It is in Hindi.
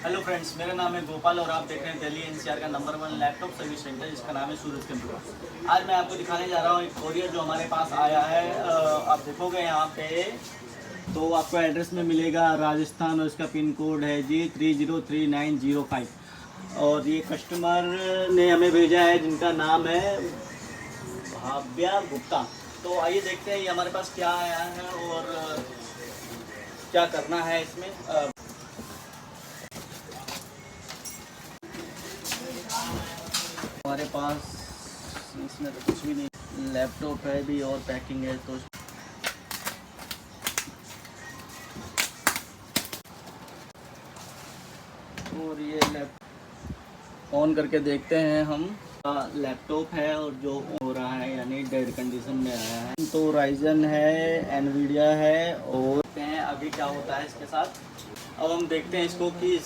हेलो फ्रेंड्स, मेरा नाम है गोपाल और आप देख रहे हैं दिल्ली एनसीआर का नंबर 1 लैपटॉप सर्विस सेंटर जिसका नाम है सूरज कंप्यूटर। आज मैं आपको दिखाने जा रहा हूँ एक कोरियर जो हमारे पास आया है। आप देखोगे यहाँ पे तो आपको एड्रेस में मिलेगा राजस्थान और इसका पिन कोड है जी 303905। और ये कस्टमर ने हमें भेजा है जिनका नाम है भाव्या गुप्ता। तो आइए देखते हैं ये हमारे पास क्या आया है और क्या करना है इसमें। हमारे पास इसमें तो कुछ भी नहीं, लैपटॉप है भी और पैकिंग है। तो और ये लैपटॉप ऑन करके देखते हैं हम। लैपटॉप है और जो हो रहा है यानी डेड कंडीशन में आया है। तो राइजन है, एनवीडिया है और देखते हैं अभी क्या होता है इसके साथ। अब हम देखते हैं इसको कि